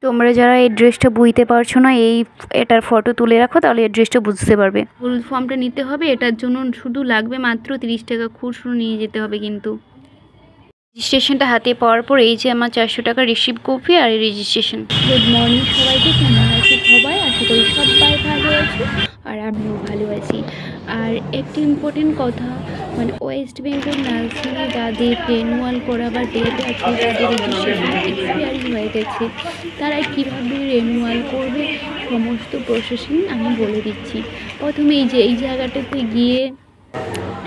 তোমরা যারা এই ড্রেসটা বুঝতে পারছো না, এটার ফটো তুলে রাখো, তাহলে এই ড্রেসটা বুঝতে পারবে। হলুদ ফর্মটা নিতে হবে, এটার জন্য শুধু লাগবে মাত্র 30 টাকা, খুচরো নিয়ে যেতে হবে কিন্তু। রেজিস্ট্রেশনটা হাতে পাওয়ার পর এই যে আমার 400 টাকা রিসিভ কপি আর রেজিস্ট্রেশন। গুড মর্নিং সবাইকে, কেমন আছে সবাই? আশা করি সবাই ভালো আছে আর আমিও ভালো আছি। আর একটি ইম্পর্টেন্ট কথা, মানে ওয়েস্ট বেঙ্গল নার্সিংয়ে যাদের রেনুয়াল করা বা ডেট আছে, যাদের রেজিস্ট্রেশন এক্সপায়ারি হয়ে গেছে, তারা কীভাবে রেনুয়াল করবে সমস্ত প্রসেসিং আমি বলে দিচ্ছি। প্রথমে এই জায়গাটাতে গিয়ে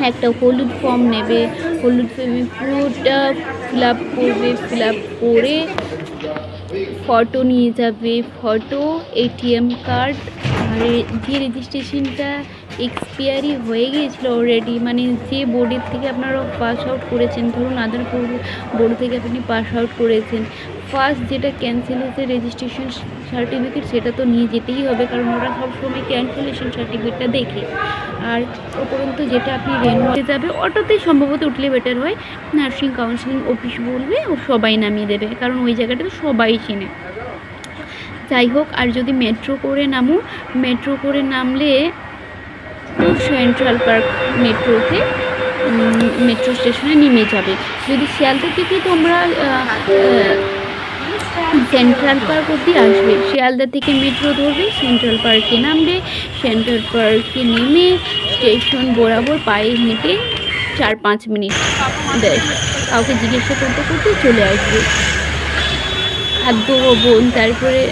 একটা হলুদ ফর্ম নেবে, হলুদ ফর্মে পুরোটা ফিল আপ করবে, ফিল আপ করে ফটো নিয়ে যাবে, ফটো, এটিএম কার্ড, আর যে রেজিস্ট্রেশনটা এক্সপায়ারি হয়ে গিয়েছিলো অলরেডি, মানে যে বোর্ডের থেকে আপনারা পাস আউট করেছেন, ধরুন আদার বোর্ড থেকে আপনি পাস আউট করেছেন, ফার্স্ট যেটা ক্যান্সেল হয়েছে রেজিস্ট্রেশন সার্টিফিকেট, সেটা তো নিয়ে যেতেই হবে, কারণ ওরা সবসময় ক্যান্সেলেশন সার্টিফিকেটটা দেখে। আর উপরন্তু যেটা আপনি রেনুয়ালে যাবে, অটোতেই সম্ভবত উঠলে বেটার হয়, নার্সিং কাউন্সিলিং অফিস বলবে, ও সবাই নামিয়ে দেবে, কারণ ওই জায়গাটা তো সবাই চেনে। যাই হোক, আর যদি মেট্রো করে নামো, মেট্রো করে নামলে সেন্ট্রাল পার্ক মেট্রোতে, মেট্রো স্টেশনে নেমে যাবে। যদি শিয়ালদা থেকে তোমরা সেন্ট্রাল পার্ক অবধি আসবে, শিয়ালদা থেকে মেট্রো ধরবে, সেন্ট্রাল পার্কে নামবে, সেন্ট্রাল পার্কে নেমে স্টেশন বরাবর পায়ে হেঁটে 4-5 মিনিট ব্যাস, কাউকে জিজ্ঞাসা করতে করতে চলে আসবে। খাদ্য ভবন, তারপরে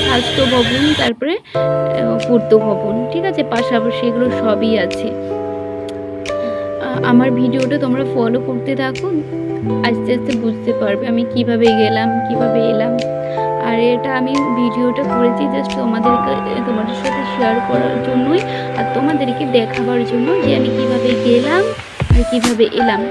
স্বাস্থ্য ভবন, তারপরে পূর্ত ভবন, ঠিক আছে, পাশাপাশি এগুলো সবই আছে। আমার ভিডিওটা তোমরা ফলো করতে থাকো, আস্তে আস্তে বুঝতে পারবে আমি কিভাবে গেলাম, কিভাবে এলাম। আর এটা আমি ভিডিওটা করেছি জাস্ট তোমাদের সাথে শেয়ার করার জন্যই, আর তোমাদেরকে দেখাবার জন্য যে আমি কিভাবে গেলাম আর কিভাবে এলাম।